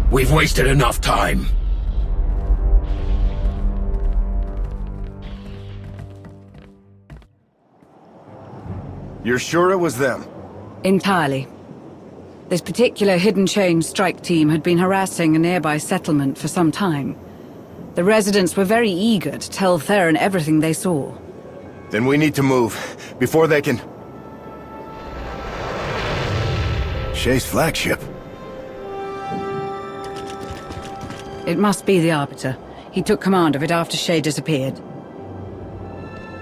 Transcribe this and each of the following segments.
We've wasted enough time. You're sure it was them? Entirely. This particular hidden chain strike team had been harassing a nearby settlement for some time. The residents were very eager to tell Theron everything they saw. Then we need to move, before they can... Shay's flagship. It must be the Arbiter. He took command of it after Shay disappeared.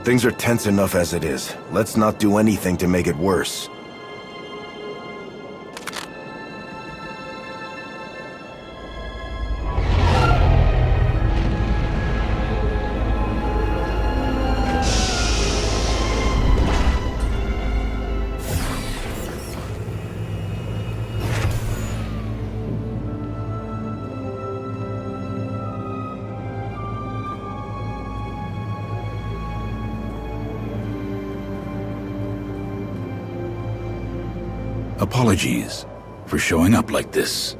Things are tense enough as it is. Let's not do anything to make it worse. Apologies for showing up like this.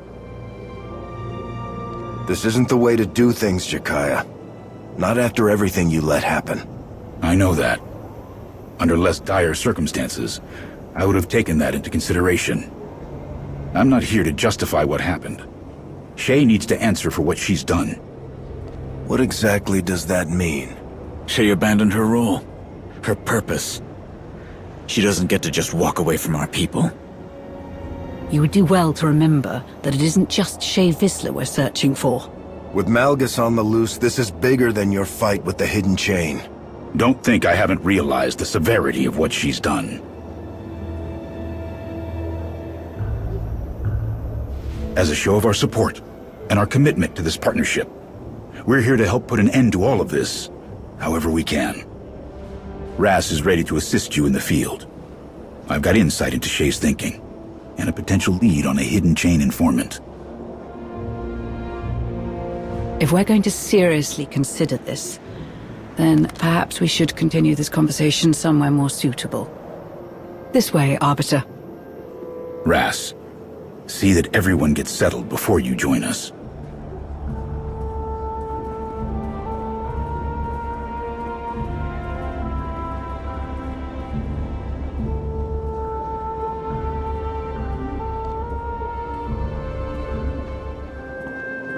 This isn't the way to do things, Jakaya. Not after everything you let happen. I know that. Under less dire circumstances, I would have taken that into consideration. I'm not here to justify what happened. Shay needs to answer for what she's done. What exactly does that mean? Shay abandoned her role, her purpose. She doesn't get to just walk away from our people. You would do well to remember that it isn't just Shay Vizsla we're searching for. With Malgus on the loose, this is bigger than your fight with the hidden chain. Don't think I haven't realized the severity of what she's done. As a show of our support and our commitment to this partnership, we're here to help put an end to all of this, however we can. Ras is ready to assist you in the field. I've got insight into Shay's thinking, and a potential lead on a hidden chain informant. If we're going to seriously consider this, then perhaps we should continue this conversation somewhere more suitable. This way, Arbiter. Ras, see that everyone gets settled before you join us.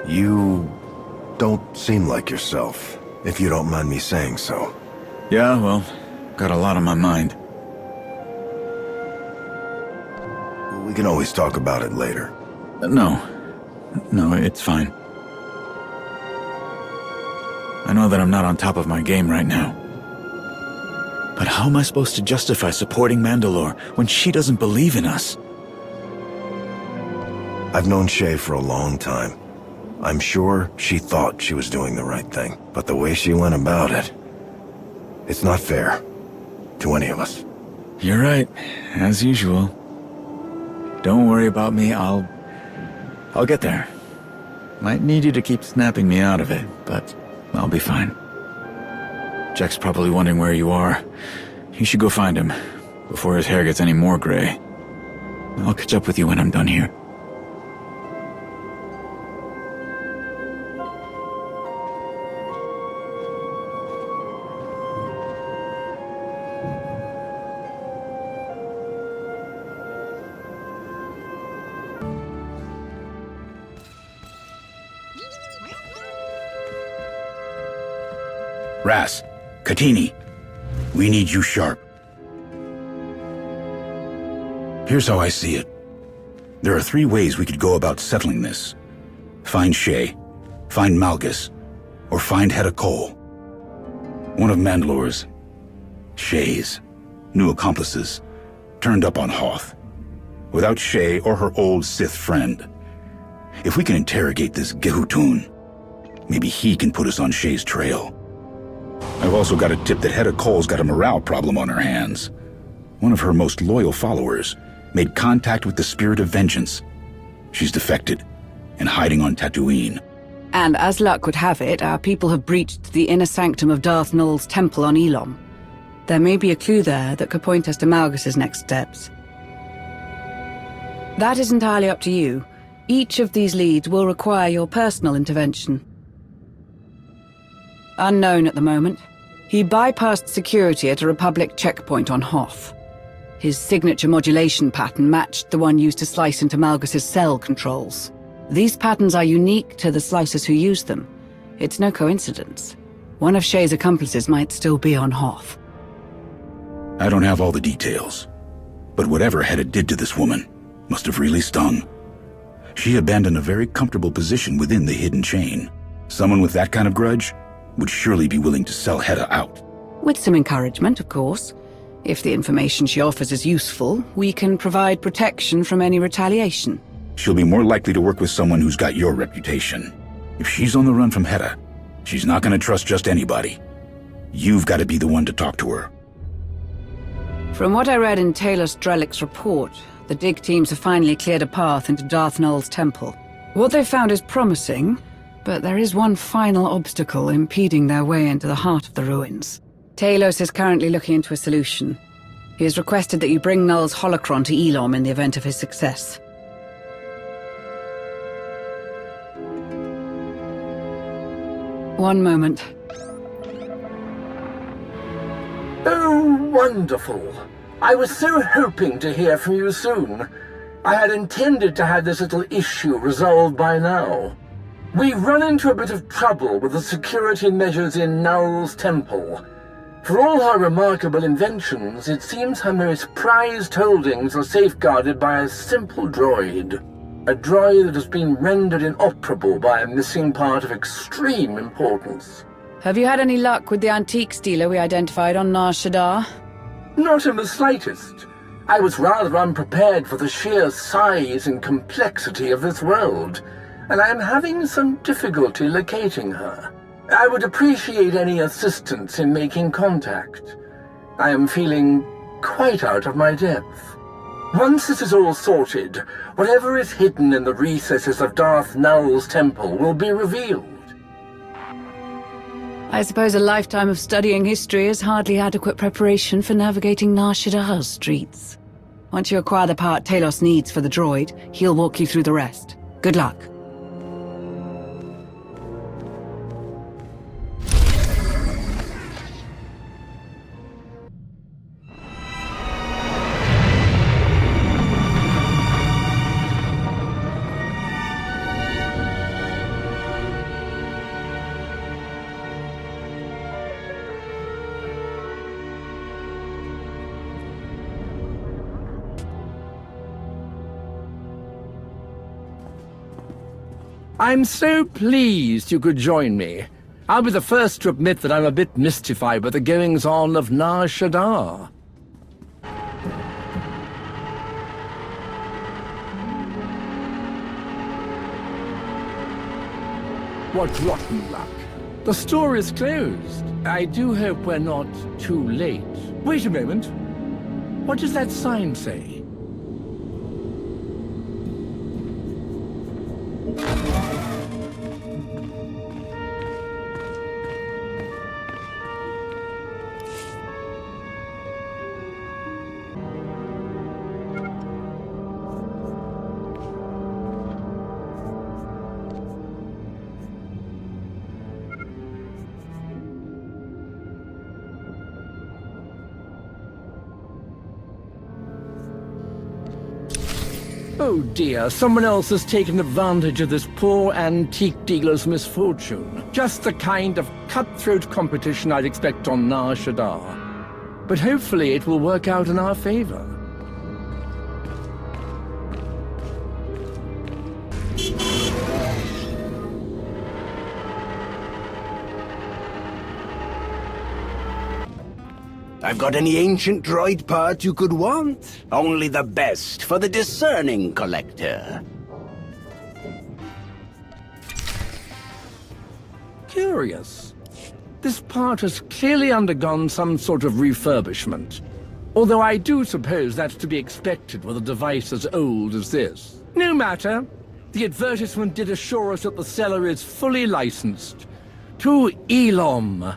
You don't seem like yourself, if you don't mind me saying so. Yeah, well, got a lot on my mind. We can always talk about it later. No, it's fine. I know that I'm not on top of my game right now. But how am I supposed to justify supporting Mandalore when she doesn't believe in us? I've known Shay for a long time. I'm sure she thought she was doing the right thing, but the way she went about it, it's not fair to any of us. You're right, as usual. Don't worry about me, I'll get there. Might need you to keep snapping me out of it, but I'll be fine. Jack's probably wondering where you are. You should go find him, before his hair gets any more gray. I'll catch up with you when I'm done here. Ras, Katini, we need you sharp. Here's how I see it. There are 3 ways we could go about settling this. Find Shay, find Malgus, or find Hedda Cole. One of Mandalore's, Shay's, new accomplices, turned up on Hoth. Without Shay or her old Sith friend. If we can interrogate this Gehutun, maybe he can put us on Shay's trail. I've also got a tip that Hedda Cole's got a morale problem on her hands. One of her most loyal followers made contact with the Spirit of Vengeance. She's defected and hiding on Tatooine. And as luck would have it, our people have breached the inner sanctum of Darth Nul's temple on Ilum. There may be a clue there that could point us to Malgus's next steps. That is entirely up to you. Each of these leads will require your personal intervention. Unknown at the moment. He bypassed security at a Republic checkpoint on Hoth. His signature modulation pattern matched the one used to slice into Malgus's cell controls. These patterns are unique to the slicers who use them. It's no coincidence. One of Shay's accomplices might still be on Hoth. I don't have all the details, but whatever Hedda did to this woman must have really stung. She abandoned a very comfortable position within the hidden chain. Someone with that kind of grudge would surely be willing to sell Hedda out. With some encouragement, of course. If the information she offers is useful, we can provide protection from any retaliation. She'll be more likely to work with someone who's got your reputation. If she's on the run from Hedda, she's not going to trust just anybody. You've got to be the one to talk to her. From what I read in Talos Drelik's report, the dig teams have finally cleared a path into Darth Nul's temple. What they've found is promising, but there is one final obstacle impeding their way into the heart of the ruins. Talos is currently looking into a solution. He has requested that you bring Nul's holocron to Elom in the event of his success. One moment. Oh, wonderful. I was so hoping to hear from you soon. I had intended to have this little issue resolved by now. We've run into a bit of trouble with the security measures in Nul's temple. For all her remarkable inventions, it seems her most prized holdings are safeguarded by a simple droid. A droid that has been rendered inoperable by a missing part of extreme importance. Have you had any luck with the antiques dealer we identified on Nar Shaddaa? Not in the slightest. I was rather unprepared for the sheer size and complexity of this world, and I am having some difficulty locating her. I would appreciate any assistance in making contact. I am feeling quite out of my depth. Once this is all sorted, whatever is hidden in the recesses of Darth Nul's temple will be revealed. I suppose a lifetime of studying history is hardly adequate preparation for navigating Nar Shaddaa's streets. Once you acquire the part Talos needs for the droid, he'll walk you through the rest. Good luck. I'm so pleased you could join me. I'll be the first to admit that I'm a bit mystified by the goings-on of Nar Shaddaa. What rotten luck. The store is closed. I do hope we're not too late. Wait a moment. What does that sign say? Oh dear, someone else has taken advantage of this poor antique dealer's misfortune. Just the kind of cutthroat competition I'd expect on Nar Shaddaa. But hopefully it will work out in our favor. I've got any ancient droid part you could want. Only the best for the discerning collector. Curious. This part has clearly undergone some sort of refurbishment. Although I do suppose that's to be expected with a device as old as this. No matter. The advertisement did assure us that the seller is fully licensed. To Elom.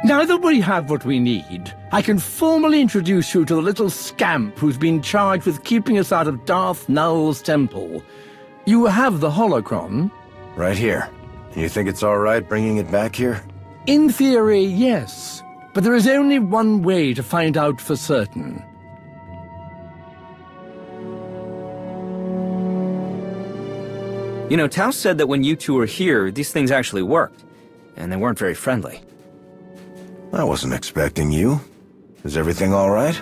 Now that we have what we need, I can formally introduce you to the little scamp who's been charged with keeping us out of Darth Nul's temple. You have the holocron? Right here. You think it's all right bringing it back here? In theory, yes. But there is only one way to find out for certain. You know, Tao said that when you two were here, these things actually worked. And they weren't very friendly. I wasn't expecting you. Is everything all right?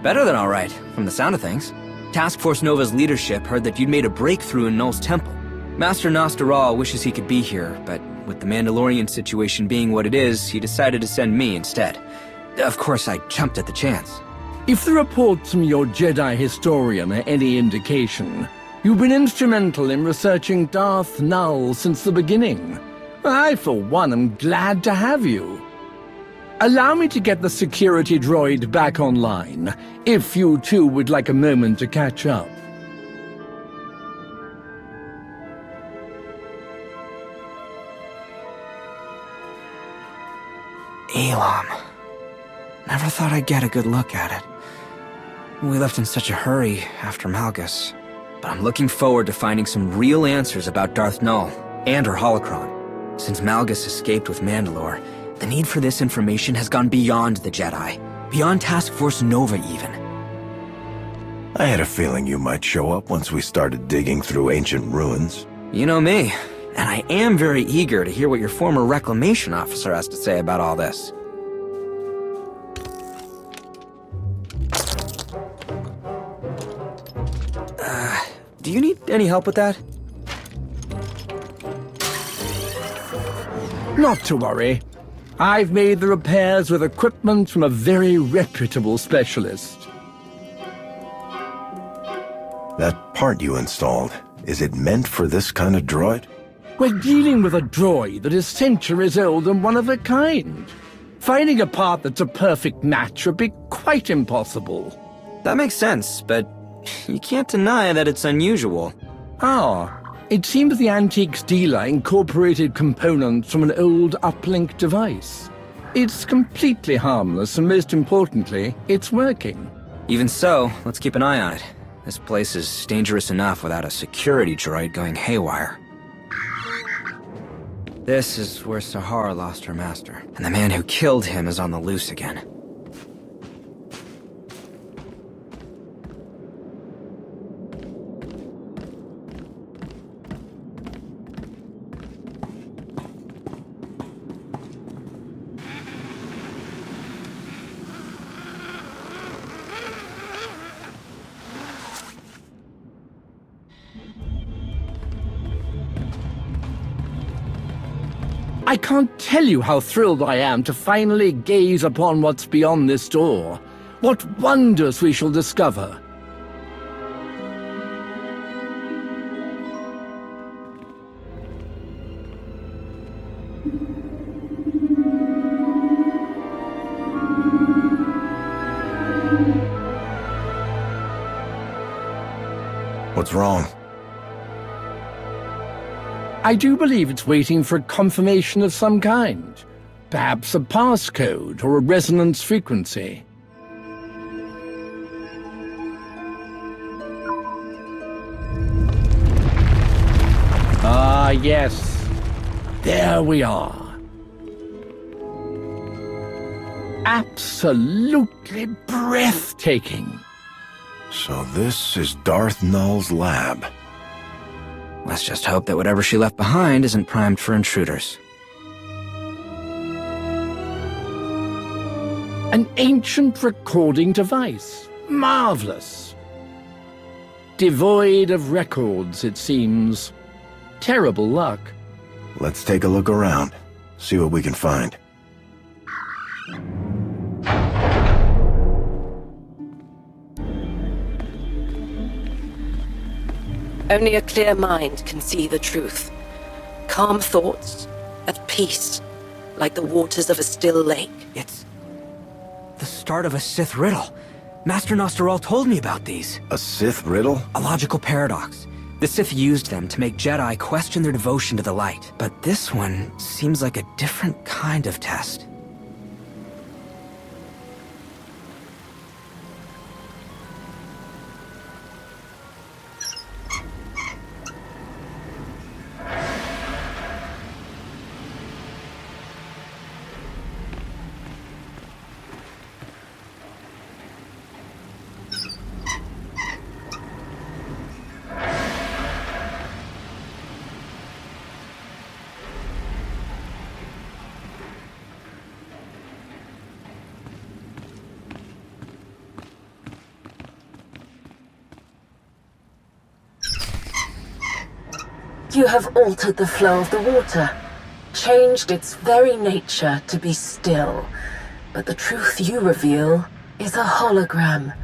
Better than all right, from the sound of things. Task Force Nova's leadership heard that you'd made a breakthrough in Nul's temple. Master Raal wishes he could be here, but with the Mandalorian situation being what it is, he decided to send me instead. Of course, I jumped at the chance. If the reports from your Jedi historian are any indication, you've been instrumental in researching Darth Nul since the beginning. I, for one, am glad to have you. Allow me to get the security droid back online, if you two would like a moment to catch up. Ilum. Never thought I'd get a good look at it. We left in such a hurry after Malgus. But I'm looking forward to finding some real answers about Darth Nul and her holocron. Since Malgus escaped with Mandalore, the need for this information has gone beyond the Jedi. Beyond Task Force Nova, even. I had a feeling you might show up once we started digging through ancient ruins. You know me, and I am very eager to hear what your former reclamation officer has to say about all this. Do you need any help with that? Not to worry. I've made the repairs with equipment from a very reputable specialist. That part you installed, is it meant for this kind of droid? We're dealing with a droid that is centuries old and one of a kind. Finding a part that's a perfect match would be quite impossible. That makes sense, but you can't deny that it's unusual. It seems the antiques dealer incorporated components from an old uplink device. It's completely harmless, and most importantly, it's working. Even so, let's keep an eye on it. This place is dangerous enough without a security droid going haywire. This is where Sahara lost her master, and the man who killed him is on the loose again. I can't tell you how thrilled I am to finally gaze upon what's beyond this door. What wonders we shall discover. What's wrong? I do believe it's waiting for confirmation of some kind. Perhaps a passcode or a resonance frequency. Ah, yes. There we are. Absolutely breathtaking. So this is Darth Nul's lab. Let's just hope that whatever she left behind isn't primed for intruders. An ancient recording device. Marvelous. Devoid of records, it seems. Terrible luck. Let's take a look around, see what we can find. Only a clear mind can see the truth. Calm thoughts, at peace, like the waters of a still lake. It's the start of a Sith riddle. Master Nosterol told me about these. A Sith riddle? A logical paradox. The Sith used them to make Jedi question their devotion to the light. But this one seems like a different kind of test. You have altered the flow of the water, changed its very nature to be still. But the truth you reveal is a hologram,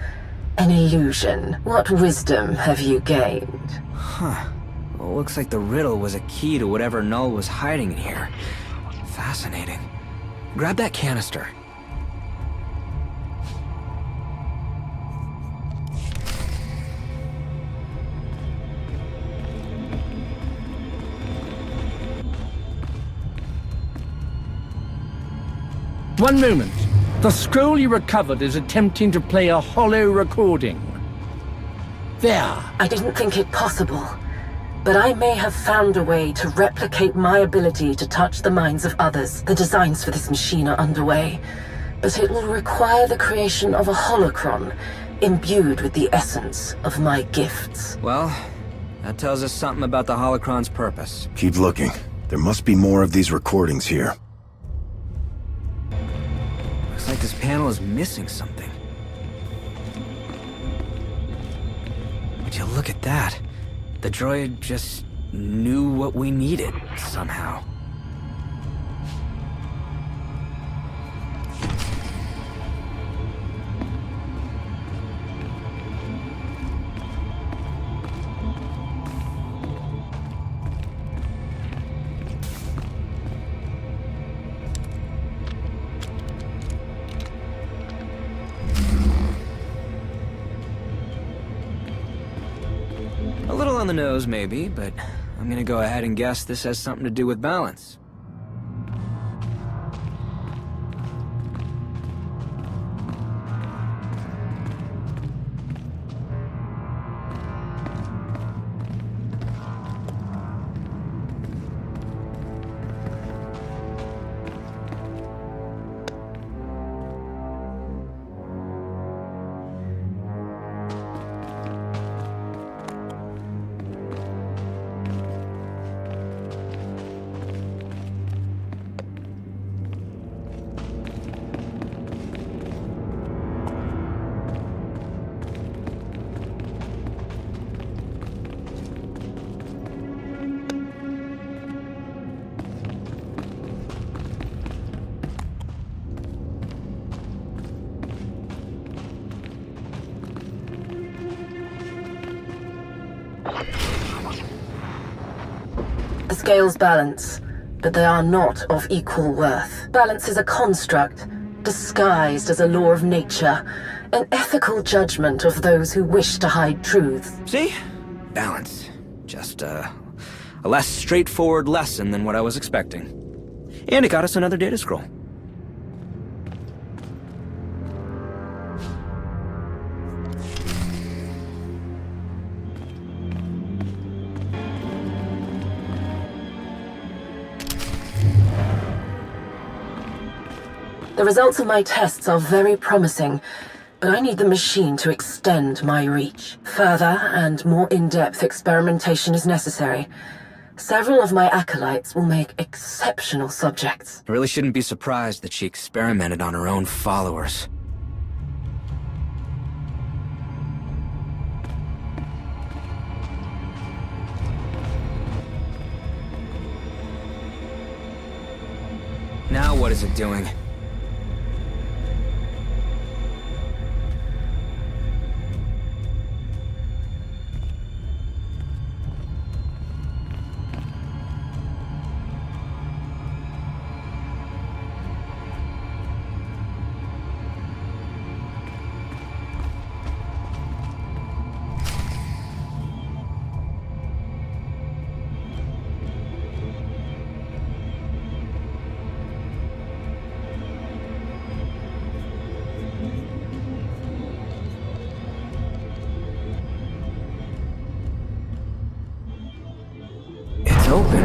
an illusion. What wisdom have you gained? Huh. Well, looks like the riddle was a key to whatever Nul was hiding in here. Fascinating. Grab that canister. One moment. The scroll you recovered is attempting to play a hollow recording. There. I didn't think it possible, but I may have found a way to replicate my ability to touch the minds of others. The designs for this machine are underway, but it will require the creation of a holocron imbued with the essence of my gifts. Well, that tells us something about the holocron's purpose. Keep looking. There must be more of these recordings here. Looks like this panel is missing something. Would you look at that? The droid just knew what we needed, somehow. A little on the nose, maybe, but I'm gonna go ahead and guess this has something to do with balance. The scales balance, but they are not of equal worth. Balance is a construct, disguised as a law of nature, an ethical judgment of those who wish to hide truth. See? Balance. Just, a less straightforward lesson than what I was expecting. And it got us another data scroll. The results of my tests are very promising, but I need the machine to extend my reach. Further and more in-depth experimentation is necessary. Several of my acolytes will make exceptional subjects. I really shouldn't be surprised that she experimented on her own followers. Now what is it doing? Open,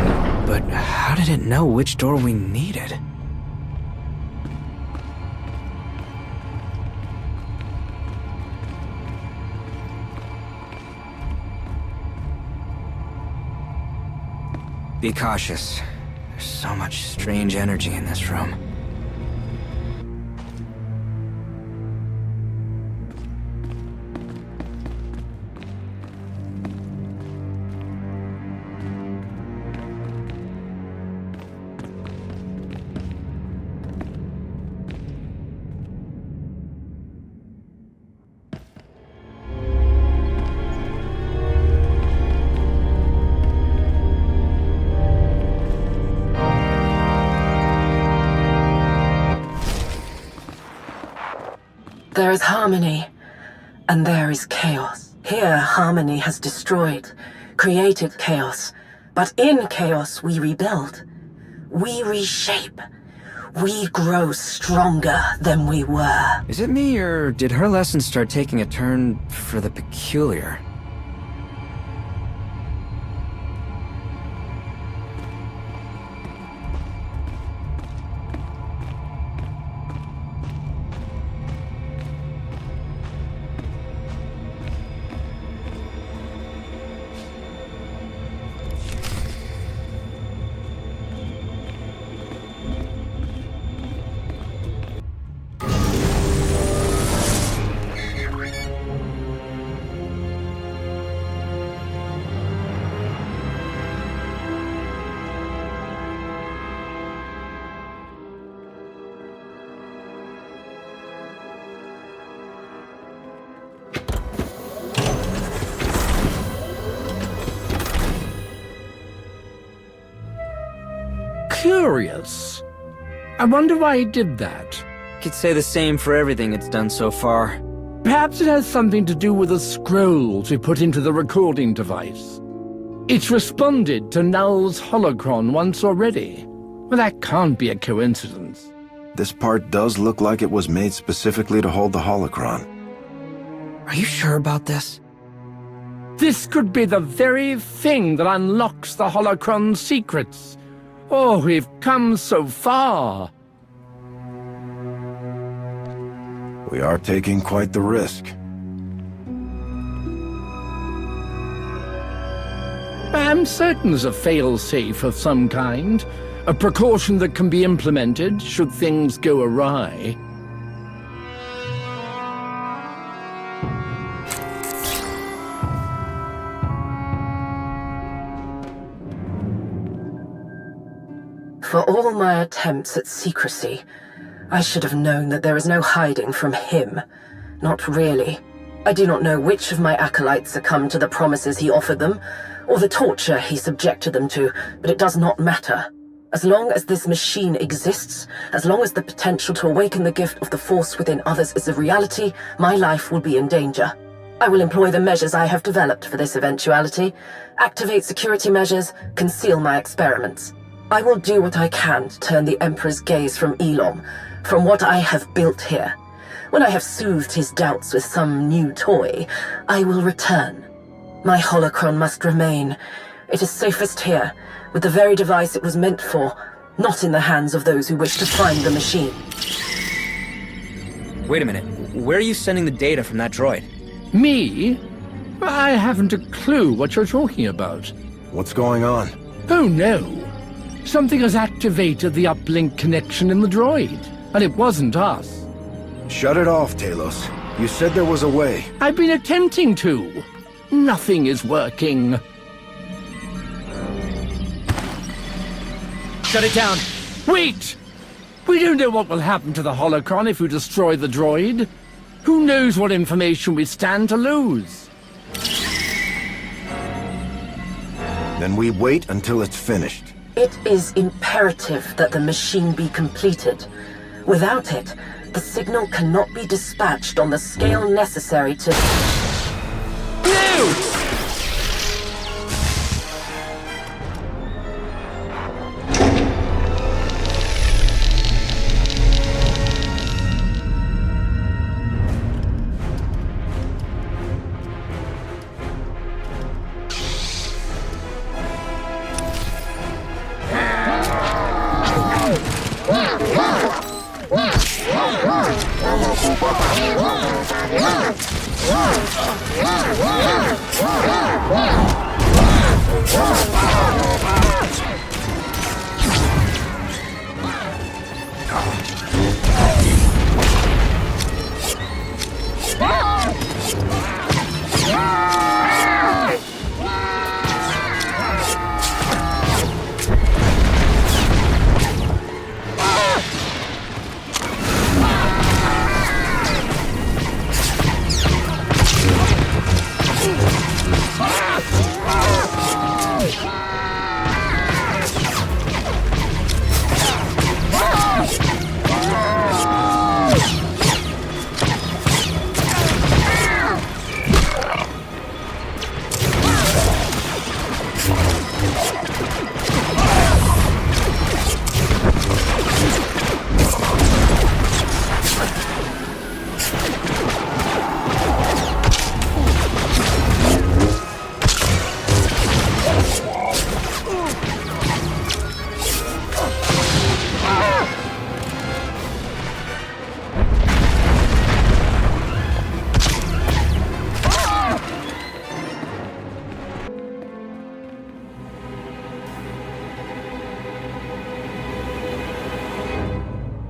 but how did it know which door we needed? Be cautious. There's so much strange energy in this room. There is harmony, and there is chaos. Here, harmony has destroyed, created chaos. But in chaos, we rebuild. We reshape. We grow stronger than we were. Is it me, or did her lessons start taking a turn for the peculiar? Curious. I wonder why he did that. Could say the same for everything it's done so far. Perhaps it has something to do with the scrolls we put into the recording device. It's responded to Nul's holocron once already. Well, that can't be a coincidence. This part does look like it was made specifically to hold the holocron. Are you sure about this? This could be the very thing that unlocks the holocron's secrets. Oh, we've come so far. We are taking quite the risk. I'm certain there's a fail-safe of some kind. A precaution that can be implemented should things go awry. For all my attempts at secrecy, I should have known that there is no hiding from him. Not really. I do not know which of my acolytes succumbed to the promises he offered them, or the torture he subjected them to, but it does not matter. As long as this machine exists, as long as the potential to awaken the gift of the Force within others is a reality, my life will be in danger. I will employ the measures I have developed for this eventuality, activate security measures, conceal my experiments. I will do what I can to turn the Emperor's gaze from Ilum, from what I have built here. When I have soothed his doubts with some new toy, I will return. My holocron must remain. It is safest here, with the very device it was meant for, not in the hands of those who wish to find the machine. Wait a minute. Where are you sending the data from that droid? Me? I haven't a clue what you're talking about. What's going on? Oh no. Something has activated the uplink connection in the droid, and it wasn't us. Shut it off, Talos. You said there was a way. I've been attempting to. Nothing is working. Shut it down! Wait! We don't know what will happen to the holocron if we destroy the droid. Who knows what information we stand to lose? Then we wait until it's finished. It is imperative that the machine be completed. Without it, the signal cannot be dispatched on the scale necessary to... No!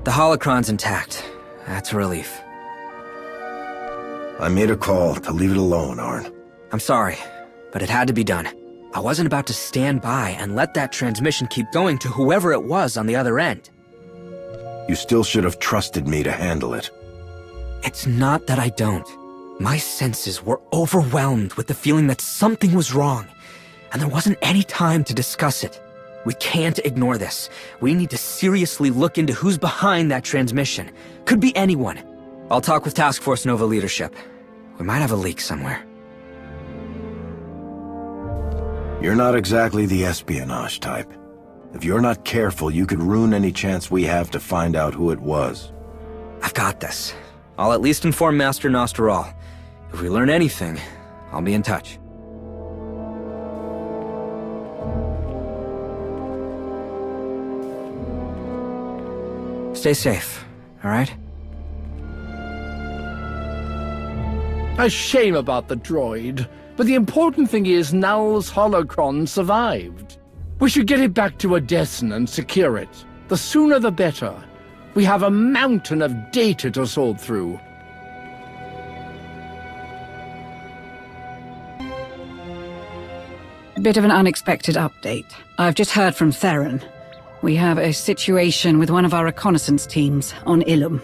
The holocron's intact. That's a relief. I made a call to leave it alone, Arn. I'm sorry, but it had to be done. I wasn't about to stand by and let that transmission keep going to whoever it was on the other end. You still should have trusted me to handle it. It's not that I don't. My senses were overwhelmed with the feeling that something was wrong, and there wasn't any time to discuss it. We can't ignore this. We need to seriously look into who's behind that transmission. Could be anyone. I'll talk with Task Force Nova leadership. We might have a leak somewhere. You're not exactly the espionage type. If you're not careful, you could ruin any chance we have to find out who it was. I've got this. I'll at least inform Master Nar. If we learn anything, I'll be in touch. Stay safe, all right? A shame about the droid, but the important thing is Nul's holocron survived. We should get it back to Odessen and secure it. The sooner the better. We have a mountain of data to sort through. Bit of an unexpected update. I've just heard from Theron. We have a situation with one of our reconnaissance teams on Ilum.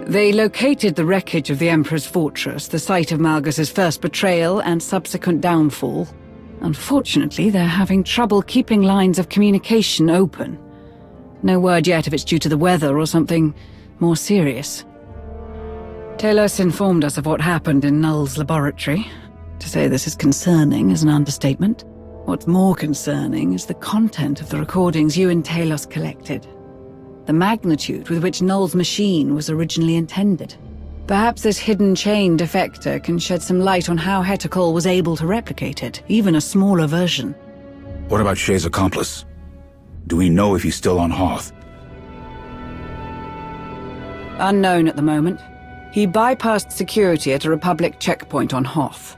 They located the wreckage of the Emperor's fortress, the site of Malgus's first betrayal and subsequent downfall. Unfortunately, they're having trouble keeping lines of communication open. No word yet if it's due to the weather or something more serious. Talos informed us of what happened in Nul's laboratory. To say this is concerning is an understatement. What's more concerning is the content of the recordings you and Talos collected. The magnitude with which Nul's machine was originally intended. Perhaps this hidden chain Defector can shed some light on how Hetekal was able to replicate it, even a smaller version. What about Shay's accomplice? Do we know if he's still on Hoth? Unknown at the moment. He bypassed security at a Republic checkpoint on Hoth.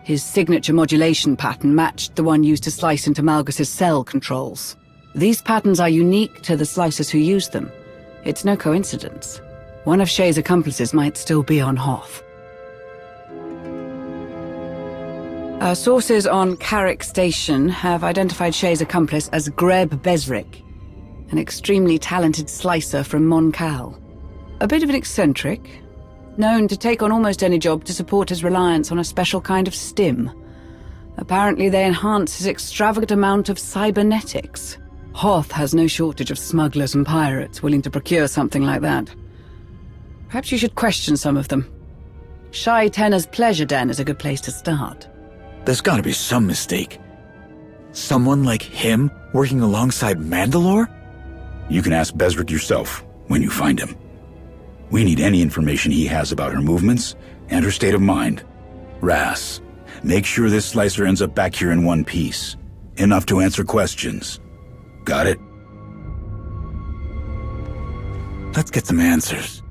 His signature modulation pattern matched the one used to slice into Malgus's cell controls. These patterns are unique to the slicers who use them. It's no coincidence. One of Shay's accomplices might still be on Hoth. Our sources on Carrick Station have identified Shay's accomplice as Greb Besrik, an extremely talented slicer from Mon Cal. A bit of an eccentric, known to take on almost any job to support his reliance on a special kind of stim. Apparently they enhance his extravagant amount of cybernetics. Hoth has no shortage of smugglers and pirates willing to procure something like that. Perhaps you should question some of them. Shai Tenna's Pleasure Den is a good place to start. There's gotta be some mistake. Someone like him working alongside Mandalore? You can ask Besrik yourself when you find him. We need any information he has about her movements and her state of mind. Ras, make sure this slicer ends up back here in one piece. Enough to answer questions. Got it? Let's get some answers.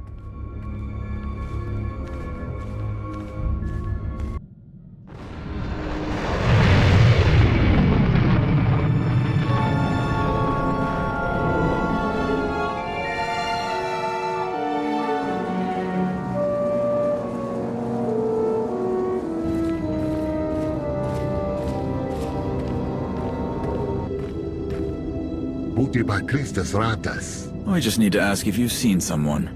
We just need to ask if you've seen someone.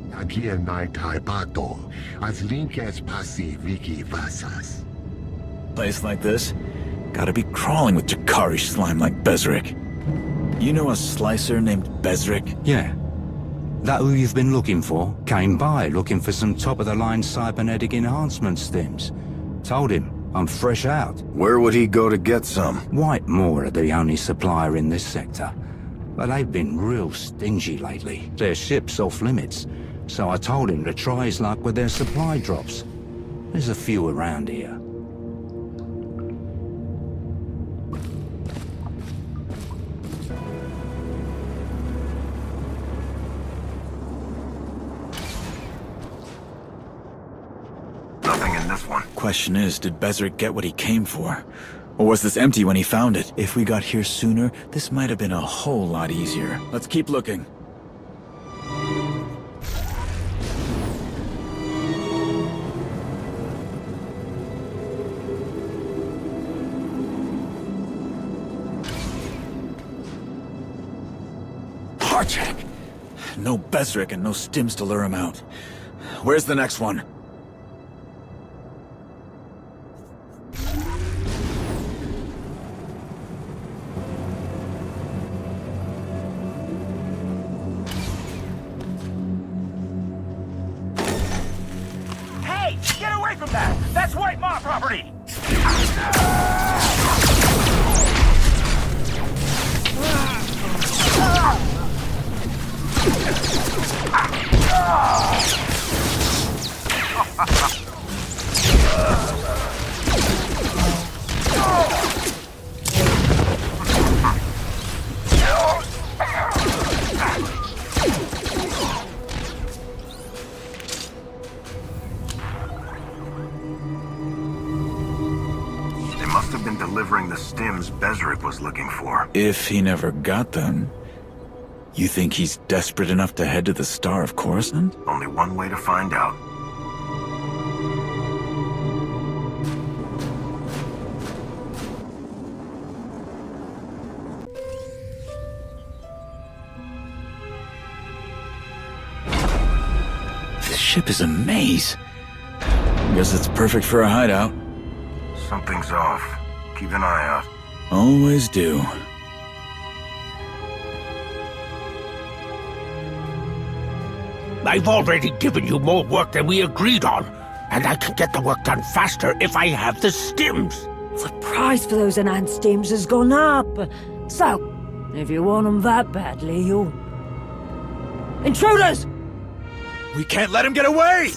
Place like this? Gotta be crawling with Jakari slime like Besrik. You know a slicer named Besrik? Yeah. That who you've been looking for came by looking for some top-of-the-line cybernetic enhancement stims. Told him I'm fresh out. Where would he go to get some? Whitemore are the only supplier in this sector. But they've been real stingy lately. Their ship's off limits. So I told him to try his luck with their supply drops. There's a few around here. Nothing in this one. Question is, did Besrik get what he came for? Or was this empty when he found it? If we got here sooner, this might have been a whole lot easier. Let's keep looking. Harcheck! No Besrik and no stims to lure him out. Where's the next one? That's Whitemore property! Delivering the stims Besrik was looking for. If he never got them, you think he's desperate enough to head to the Star of Coruscant? Only one way to find out. This ship is a maze. Guess it's perfect for a hideout. Something's off. keep an eye out. Always do. I've already given you more work than we agreed on, and I can get the work done faster if I have the stims. The price for those enhanced stims has gone up. So, if you want them that badly, you'll... Intruders! We can't let him get away!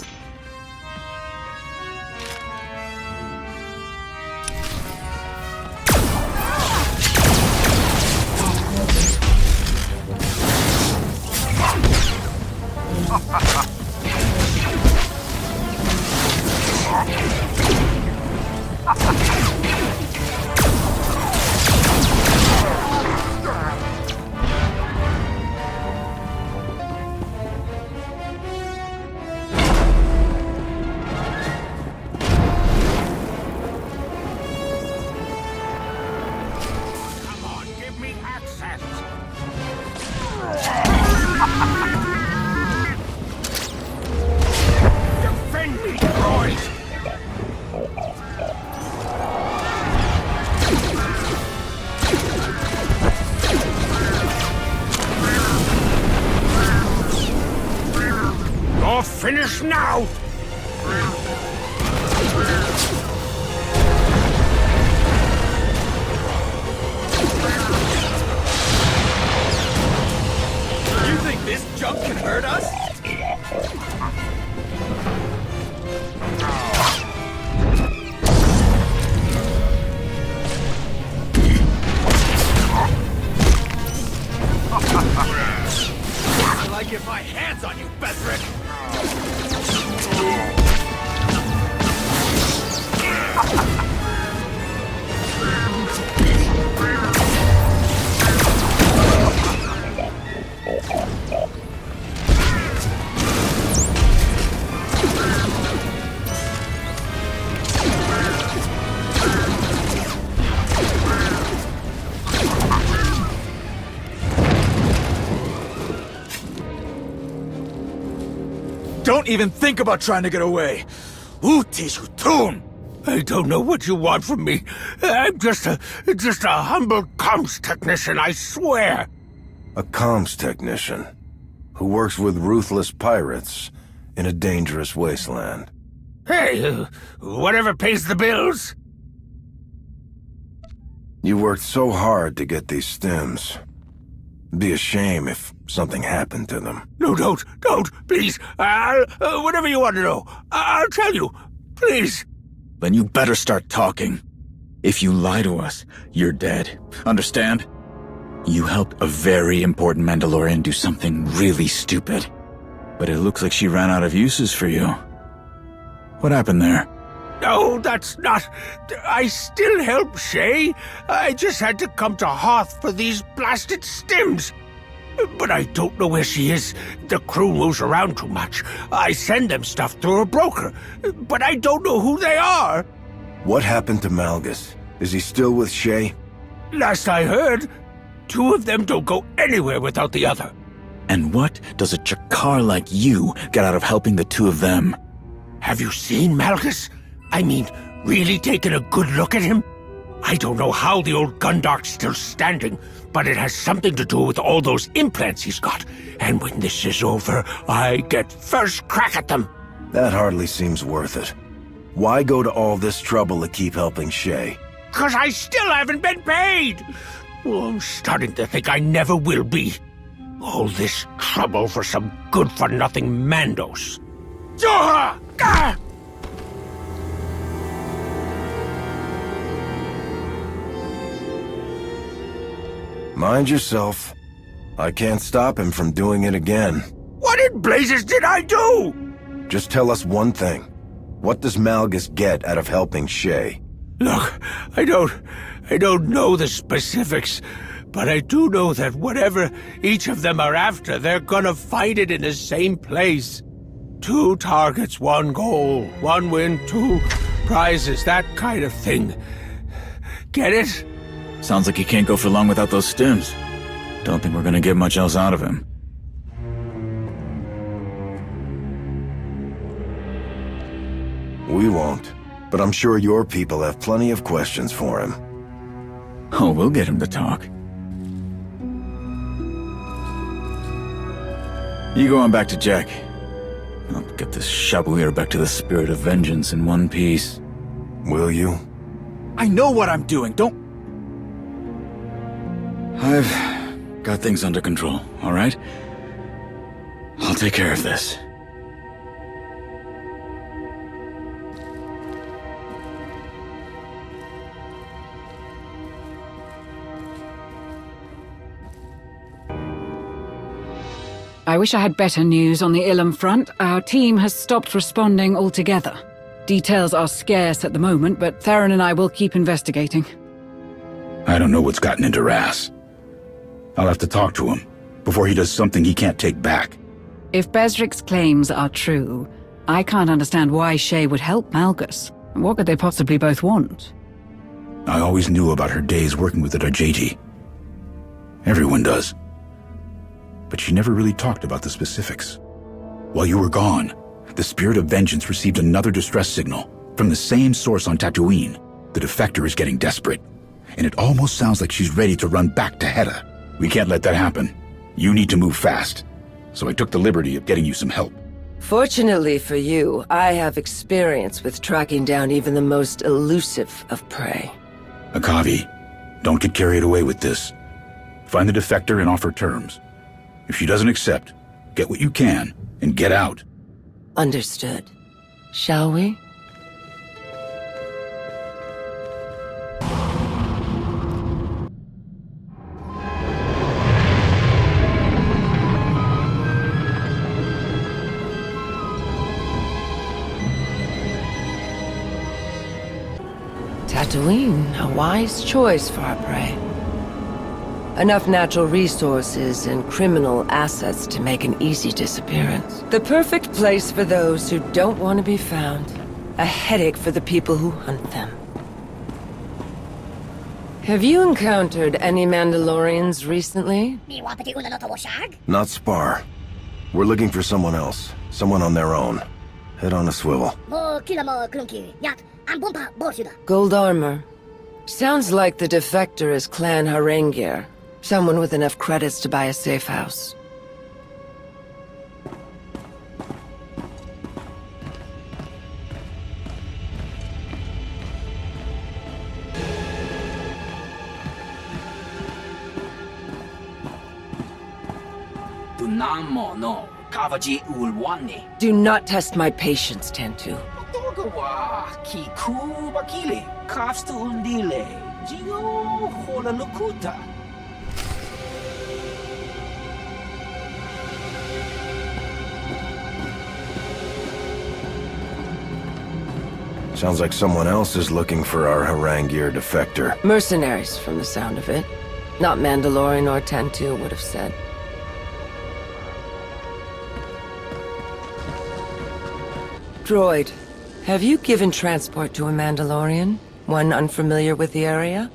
Finish now! You think this junk can hurt us? I get my hands on you, Besrik! Don't even think about trying to get away. Utishutun! I don't know what you want from me. I'm just a humble comms technician, I swear. A comms technician who works with ruthless pirates in a dangerous wasteland. Hey, whatever pays the bills. You worked so hard to get these stims. It'd be a shame if something happened to them. No, don't, please. Whatever you want to know, I'll tell you, please. Then you better start talking. If you lie to us, you're dead. Understand? You helped a very important Mandalorian do something really stupid. But it looks like she ran out of uses for you. What happened there? No, that's not... I still help Shay. I just had to come to Hoth for these blasted stims. But I don't know where she is. The crew moves around too much. I send them stuff through a broker, but I don't know who they are. What happened to Malgus? Is he still with Shay? Last I heard, two of them don't go anywhere without the other. And what does a Chakar like you get out of helping the two of them? Have you seen Malgus? I mean, really taken a good look at him? I don't know how the old Gundark's still standing, but it has something to do with all those implants he's got. And when this is over, I get first crack at them. That hardly seems worth it. Why go to all this trouble to keep helping Shay? 'Cause I still haven't been paid! Oh, I'm starting to think I never will be. All this trouble for some good-for-nothing Mandos. Ah! Ah! Mind yourself. I can't stop him from doing it again. What in blazes did I do? Just tell us one thing. What does Malgus get out of helping Shay? Look, I don't know the specifics, but I do know that whatever each of them are after, they're gonna find it in the same place. 2 targets, 1 goal, 1 win, 2 prizes, that kind of thing. Get it? Sounds like he can't go for long without those stims. Don't think we're gonna get much else out of him. We won't, but I'm sure your people have plenty of questions for him. Oh, we'll get him to talk. You go on back to Jack. I'll get this Shabuir back to the spirit of vengeance in one piece. Will you? I know what I'm doing, don't... I've got things under control, all right? I'll take care of this. I wish I had better news on the Ilum front. Our team has stopped responding altogether. Details are scarce at the moment, but Theron and I will keep investigating. I don't know what's gotten into Ras. I'll have to talk to him before he does something he can't take back. If Besrik's claims are true, I can't understand why Shay would help Malgus. What could they possibly both want? I always knew about her days working with the Dajeti. Everyone does. But she never really talked about the specifics. While you were gone, the Spirit of Vengeance received another distress signal from the same source on Tatooine. The Defector is getting desperate, and it almost sounds like she's ready to run back to Hedda. We can't let that happen. You need to move fast. So I took the liberty of getting you some help. Fortunately for you, I have experience with tracking down even the most elusive of prey. Akavi, don't get carried away with this. Find the Defector and offer terms. If she doesn't accept, get what you can and get out. Understood. Shall we? Tatooine, a wise choice for our prey. Enough natural resources and criminal assets to make an easy disappearance. The perfect place for those who don't want to be found. A headache for the people who hunt them. Have you encountered any Mandalorians recently? Not Spar. We're looking for someone else. Someone on their own. Head on a swivel. Gold armor. Sounds like the Defector is Clan Harengir. Someone with enough credits to buy a safe house. Do not test my patience, Tantu. Sounds like someone else is looking for our Harangir Defector. Mercenaries, from the sound of it. Not Mandalorian or Tantu would have said. Droid, have you given transport to a Mandalorian? One unfamiliar with the area?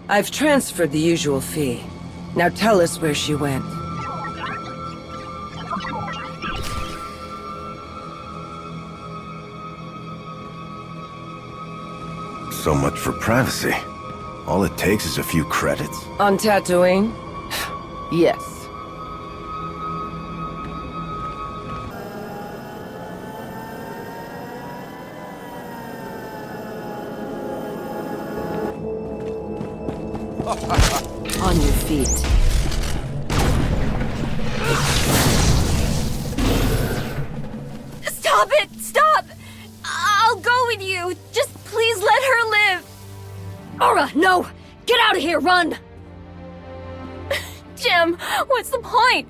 I've transferred the usual fee. Now tell us where she went. So much for privacy. All it takes is a few credits. On Tatooine? Yes. On your feet. Stop it! Stop! I'll go with you. Just please let her live. Ora, no! Get out of here, run! Jim, what's the point?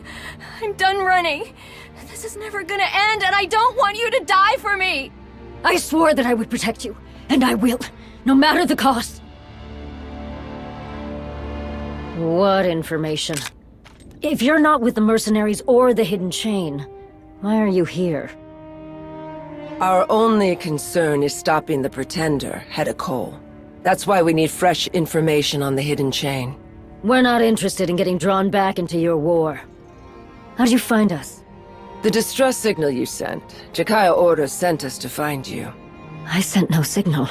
I'm done running. This is never gonna end, and I don't want you to die for me! I swore that I would protect you, and I will, no matter the cost. What information? If you're not with the mercenaries or the hidden chain, why are you here? Our only concern is stopping the Pretender, Hedda Cole. That's why we need fresh information on the hidden chain. We're not interested in getting drawn back into your war. How'd you find us? The distress signal you sent. Jemala and Ora sent us to find you. I sent no signal.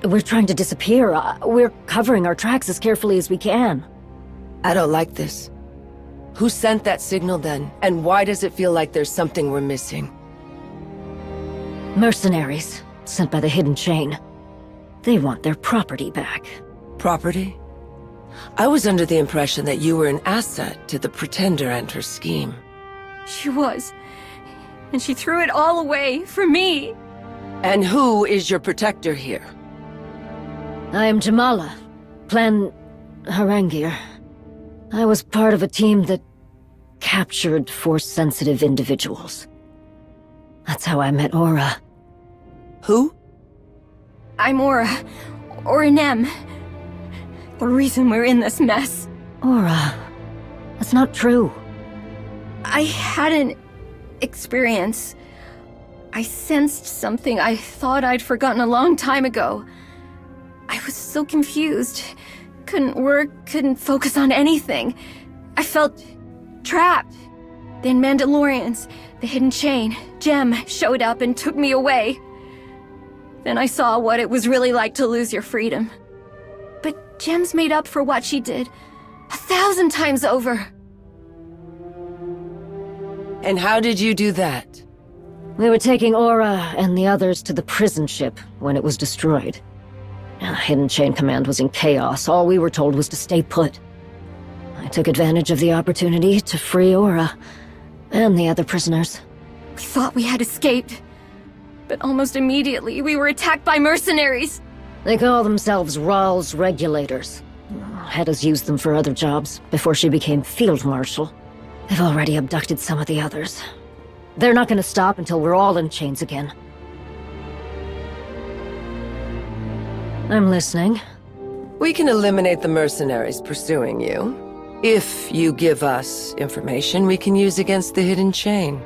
We're trying to disappear. We're covering our tracks as carefully as we can. I don't like this. Who sent that signal then? And why does it feel like there's something we're missing? Mercenaries, sent by the Hidden Chain. They want their property back. Property? I was under the impression that you were an asset to the Pretender and her scheme. She was. And she threw it all away for me. And who is your protector here? I am Jemala, Plan Harangir. I was part of a team that captured Force-sensitive individuals. That's how I met Ora. Who? I'm Ora. Ora Nem. The reason we're in this mess. Ora. That's not true. I had an experience. I sensed something I thought I'd forgotten a long time ago. I was so confused. Couldn't work, couldn't focus on anything. I felt trapped. Then Mandalorians, the Hidden Chain, Jem showed up and took me away. Then I saw what it was really like to lose your freedom. But Jem's made up for what she did 1,000 times over. And how did you do that? We were taking Ora and the others to the prison ship when it was destroyed. Hidden Chain Command was in chaos. All we were told was to stay put. I took advantage of the opportunity to free Ora and the other prisoners. We thought we had escaped. But almost immediately, we were attacked by mercenaries. They call themselves Raal's Regulators. Hedda's used them for other jobs before she became Field Marshal. They've already abducted some of the others. They're not gonna stop until we're all in chains again. I'm listening. We can eliminate the mercenaries pursuing you. If you give us information we can use against the Hidden Chain.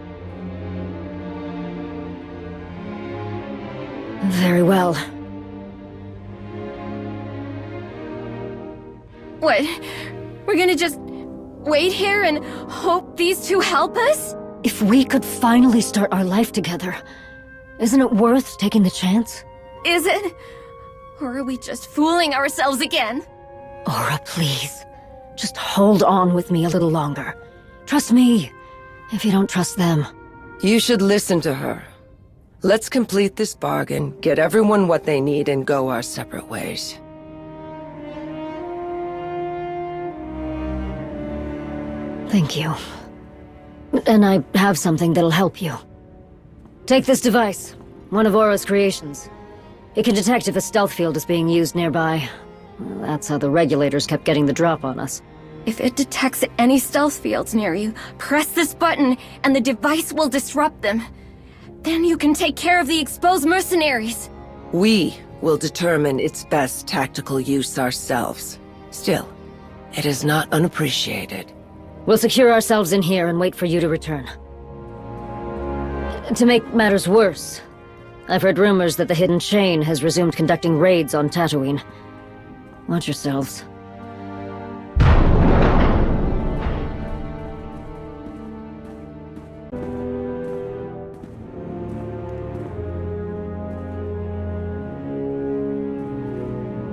Very well. What? We're gonna just wait here and hope these two help us? If we could finally start our life together, isn't it worth taking the chance? Is it? Or are we just fooling ourselves again? Ora, please. Just hold on with me a little longer. Trust me, if you don't trust them. You should listen to her. Let's complete this bargain, get everyone what they need, and go our separate ways. Thank you. And I have something that'll help you. Take this device, one of Ora's creations. It can detect if a stealth field is being used nearby. Well, that's how the Regulators kept getting the drop on us. If it detects any stealth fields near you, press this button and the device will disrupt them. Then you can take care of the exposed mercenaries. We will determine its best tactical use ourselves. Still, it is not unappreciated. We'll secure ourselves in here and wait for you to return. To make matters worse, I've heard rumors that the Hidden Chain has resumed conducting raids on Tatooine. Watch yourselves.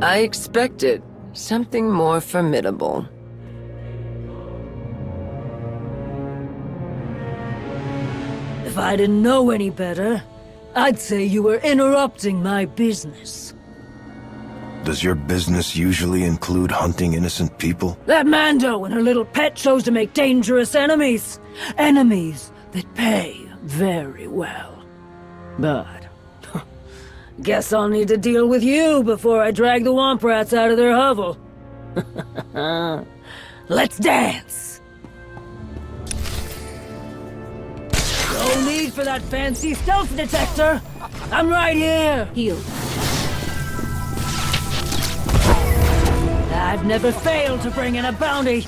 I expected something more formidable. If I didn't know any better, I'd say you were interrupting my business. Does your business usually include hunting innocent people? That Mando and her little pet chose to make dangerous enemies. Enemies that pay very well. But guess I'll need to deal with you before I drag the Womp Rats out of their hovel. Let's dance! No need for that fancy stealth detector! I'm right here! Heal. I've never failed to bring in a bounty.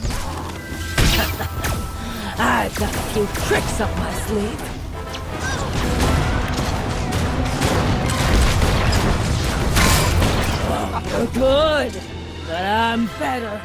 I've got a few tricks up my sleeve. You're good, but I'm better.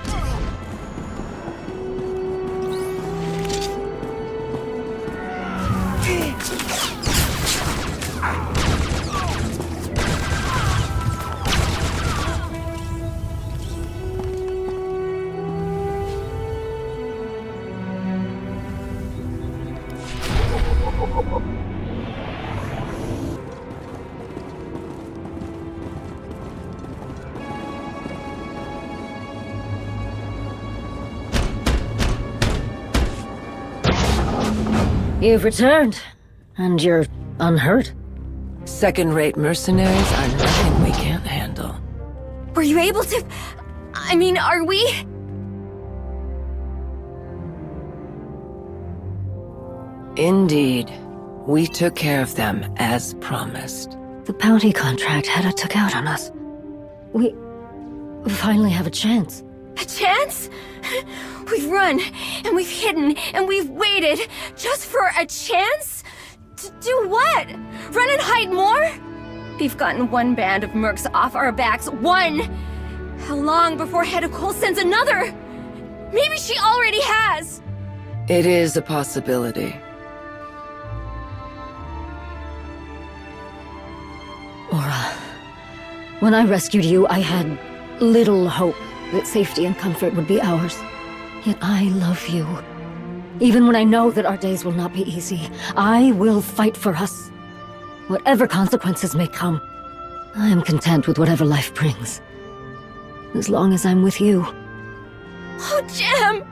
You've returned, and you're unhurt. Second-rate mercenaries are nothing we can't handle. Were you able to... I mean, are we... Indeed. We took care of them, as promised. The bounty contract Hedda took out on us. We finally have a chance. A chance? We've run, and we've hidden, and we've waited, just for a chance? To do what? Run and hide more? We've gotten one band of mercs off our backs. One! How long before Hedda Cole sends another? Maybe she already has! It is a possibility. Ora, when I rescued you, I had little hope that safety and comfort would be ours. Yet I love you. Even when I know that our days will not be easy, I will fight for us. Whatever consequences may come, I am content with whatever life brings. As long as I'm with you. Oh, Jem!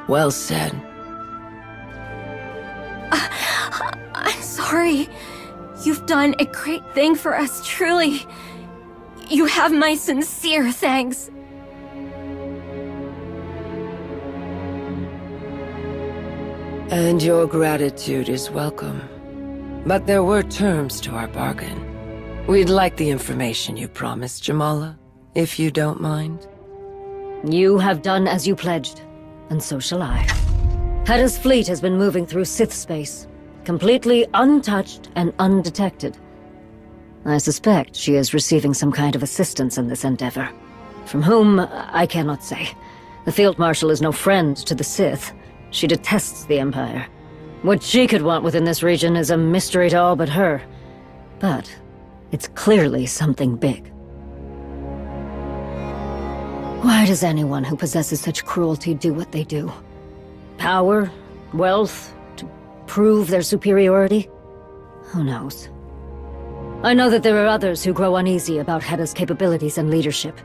Well said. I'm sorry. You've done a great thing for us, truly. You have my sincere thanks. And your gratitude is welcome. But there were terms to our bargain. We'd like the information you promised, Jemala, if you don't mind. You have done as you pledged, and so shall I. Hedda's fleet has been moving through Sith space, completely untouched and undetected. I suspect she is receiving some kind of assistance in this endeavor. From whom, I cannot say. The Field Marshal is no friend to the Sith. She detests the Empire. What she could want within this region is a mystery to all but her. But it's clearly something big. Why does anyone who possesses such cruelty do what they do? Power? Wealth? To prove their superiority? Who knows? I know that there are others who grow uneasy about Hedda's capabilities and leadership.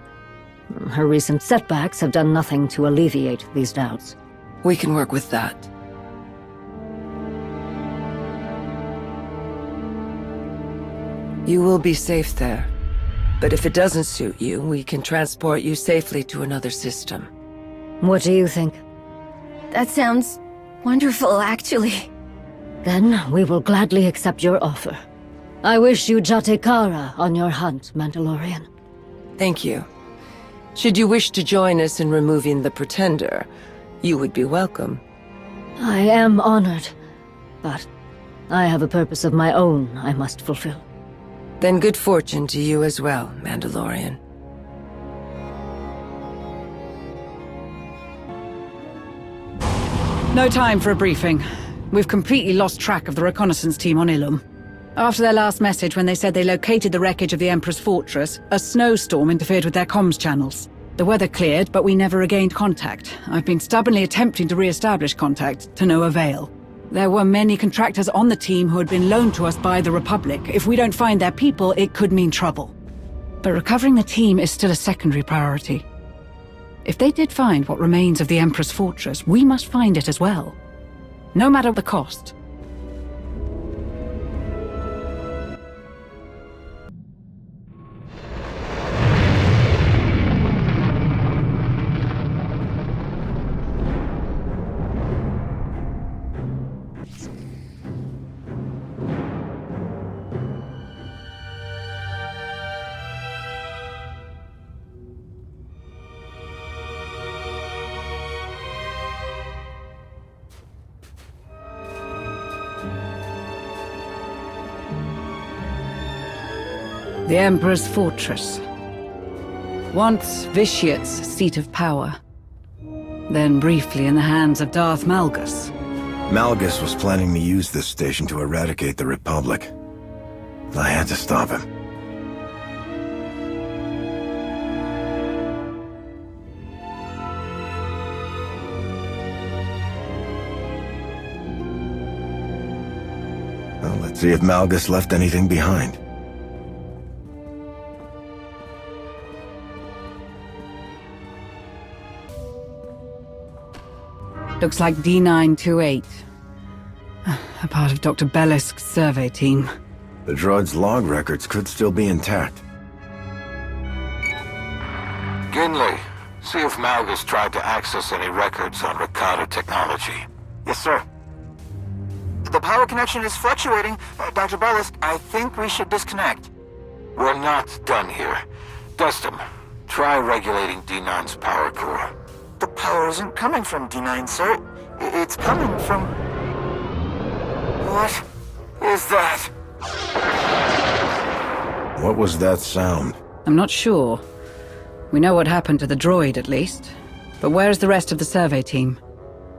Her recent setbacks have done nothing to alleviate these doubts. We can work with that. You will be safe there. But if it doesn't suit you, we can transport you safely to another system. What do you think? That sounds wonderful, actually. Then we will gladly accept your offer. I wish you Jate Kara on your hunt, Mandalorian. Thank you. Should you wish to join us in removing the Pretender, you would be welcome. I am honored, but I have a purpose of my own I must fulfill. Then good fortune to you as well, Mandalorian. No time for a briefing. We've completely lost track of the reconnaissance team on Ilum. After their last message when they said they located the wreckage of the Emperor's fortress, a snowstorm interfered with their comms channels. The weather cleared, but we never regained contact. I've been stubbornly attempting to re-establish contact, to no avail. There were many contractors on the team who had been loaned to us by the Republic. If we don't find their people, it could mean trouble. But recovering the team is still a secondary priority. If they did find what remains of the Emperor's fortress, we must find it as well. No matter the cost. The Emperor's fortress. Once Vitiate's seat of power. Then briefly in the hands of Darth Malgus. Malgus was planning to use this station to eradicate the Republic. I had to stop him. Well, let's see if Malgus left anything behind. Looks like D928. A part of Dr. Belisk's survey team. The droid's log records could still be intact. Ginley, see if Malgus tried to access any records on Ricardo technology. Yes, sir. The power connection is fluctuating. Dr. Bellisk, I think we should disconnect. We're not done here. Dustin, try regulating D9's power core. The power isn't coming from D9, sir. It's coming from... What is that? What was that sound? I'm not sure. We know what happened to the droid, at least. But where's the rest of the survey team?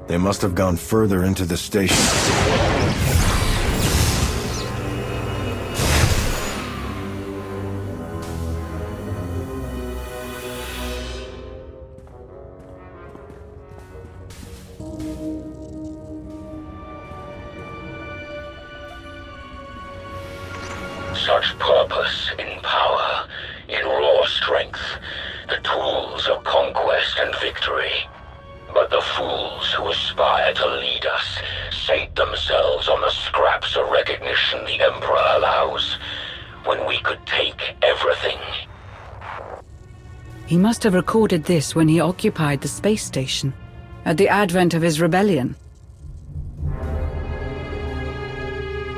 They must have gone further into the station. Such purpose in power, in raw strength, the tools of conquest and victory. But the fools who aspire to lead us sate themselves on the scraps of recognition the Emperor allows, when we could take everything. He must have recorded this when he occupied the space station, at the advent of his rebellion.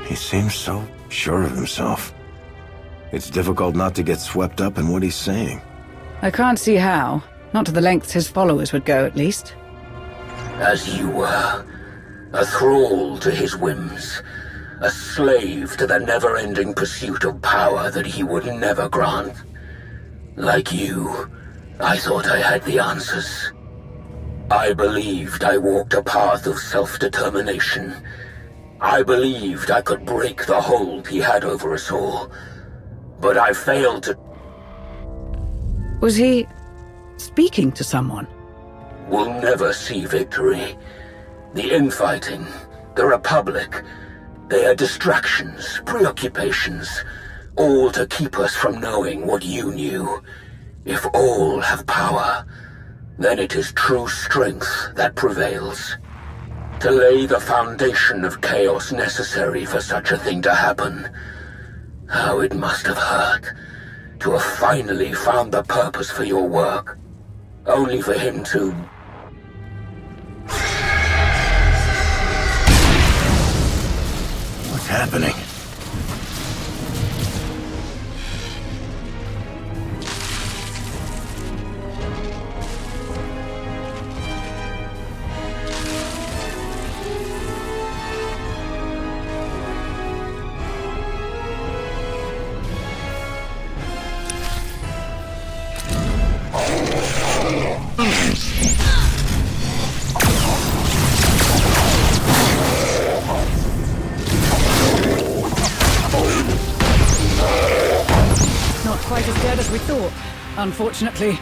He seems so sure of himself. It's difficult not to get swept up in what he's saying. I can't see how. Not to the lengths his followers would go, at least. As you were, a thrall to his whims, a slave to the never-ending pursuit of power that he would never grant. Like you, I thought I had the answers. I believed I walked a path of self-determination. I believed I could break the hold he had over us all. But I failed to... Was he speaking to someone? We'll never see victory. The infighting, the Republic, they are distractions, preoccupations, all to keep us from knowing what you knew. If all have power, then it is true strength that prevails. To lay the foundation of chaos necessary for such a thing to happen. How it must have hurt to have finally found the purpose for your work, only for him to... What's happening? Quite as dead as we thought, unfortunately.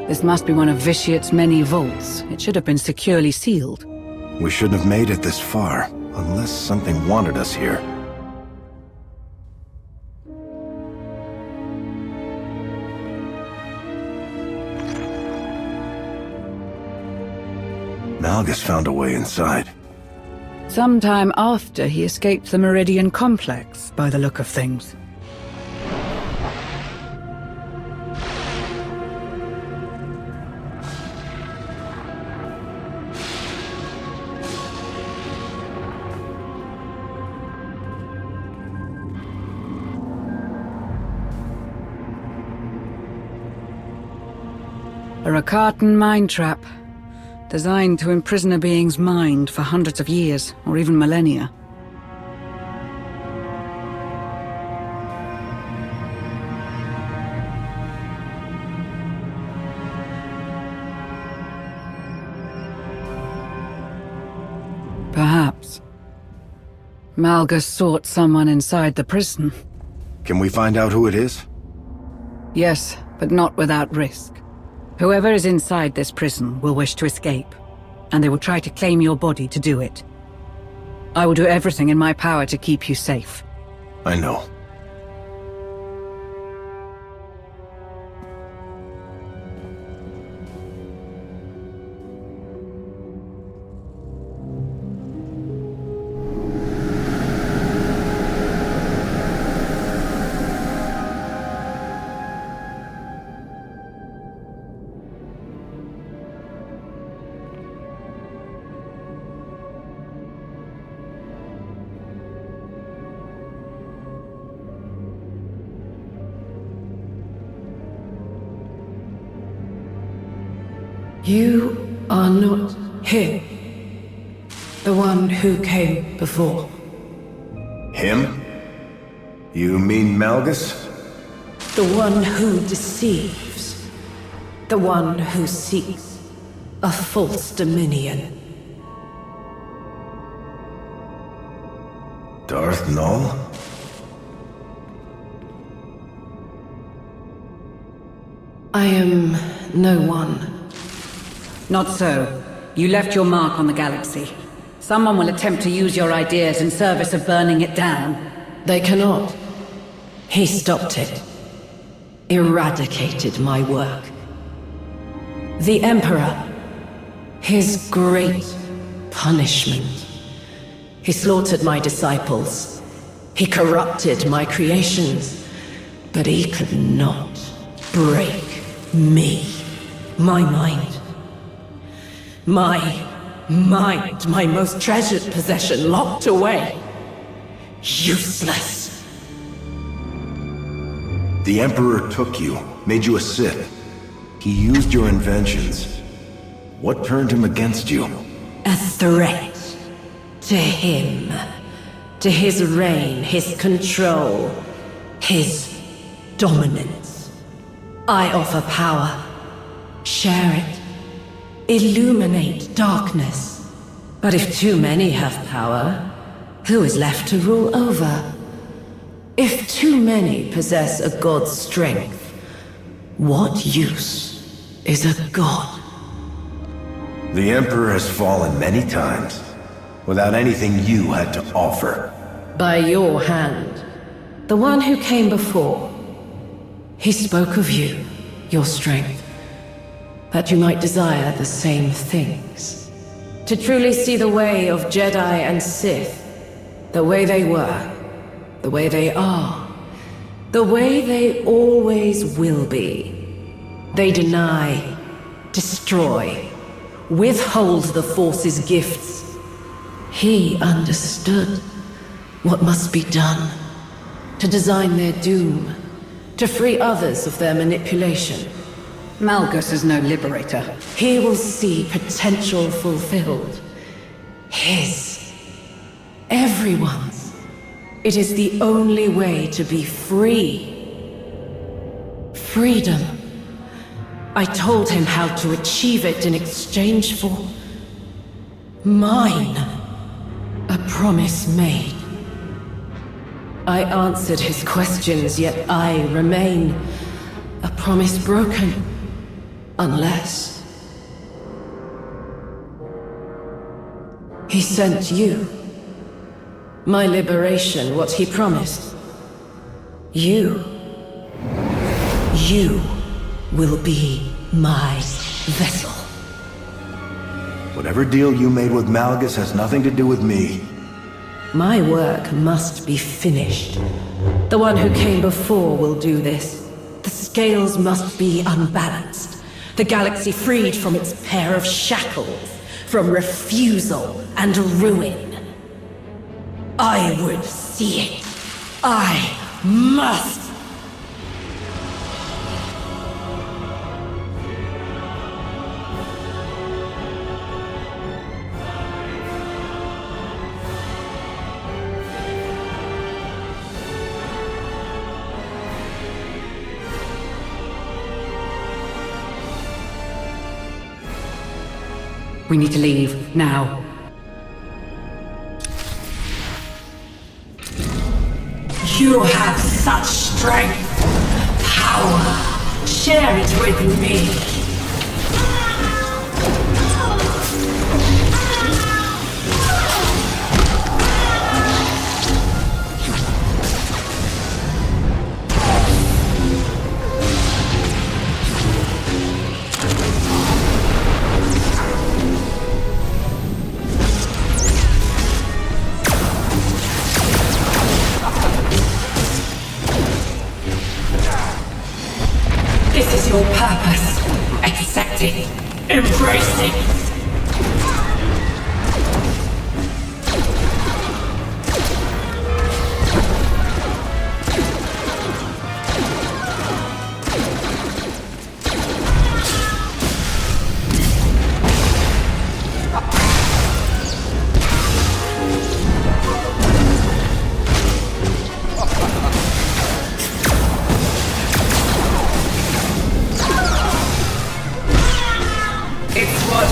This must be one of Vitiate's many vaults. It should have been securely sealed. We shouldn't have made it this far, unless something wanted us here. Malgus found a way inside. Sometime after he escaped the Meridian Complex, by the look of things. A Rakatan mind trap, designed to imprison a being's mind for hundreds of years, or even millennia. Perhaps Malgus sought someone inside the prison. Can we find out who it is? Yes, but not without risk. Whoever is inside this prison will wish to escape, and they will try to claim your body to do it. I will do everything in my power to keep you safe. I know. You are not him. The one who came before. Him? You mean Malgus? The one who deceives. The one who seeks a false dominion. Darth Nul? I am no one. Not so. You left your mark on the galaxy. Someone will attempt to use your ideas in service of burning it down. They cannot. He stopped it. Eradicated my work. The Emperor. His great punishment. He slaughtered my disciples. He corrupted my creations. But he could not break me. My mind. My mind, my most treasured possession, locked away. Useless. The Emperor took you, made you a Sith. He used your inventions. What turned him against you? A threat. To him. To his reign, his control, his dominance. I offer power. Share it. Illuminate darkness. But if too many have power, who is left to rule over? If too many possess a god's strength, what use is a god? The Emperor has fallen many times, without anything you had to offer. By your hand. The one who came before. He spoke of you, your strength. That you might desire the same things. To truly see the way of Jedi and Sith. The way they were. The way they are. The way they always will be. They deny, destroy, withhold the Force's gifts. He understood what must be done. To design their doom. To free others of their manipulation. Malgus is no liberator. He will see potential fulfilled. His. Everyone's. It is the only way to be free. Freedom. I told him how to achieve it in exchange for... mine. A promise made. I answered his questions, yet I remain. A promise broken. Unless... he sent you. My liberation, what he promised. You. You will be my vessel. Whatever deal you made with Malgus has nothing to do with me. My work must be finished. The one who came before will do this. The scales must be unbalanced. The galaxy freed from its pair of shackles, from refusal and ruin. I would see it. I must. We need to leave, now. You have such strength, power. Share it with me. This is your purpose. Accept it. Embrace it.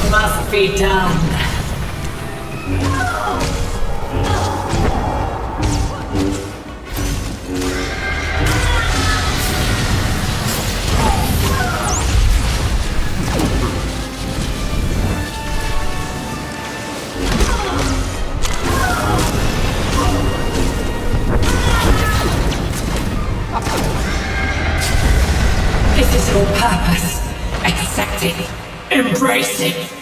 Must be done. This is your purpose. Accept it. Embrace it.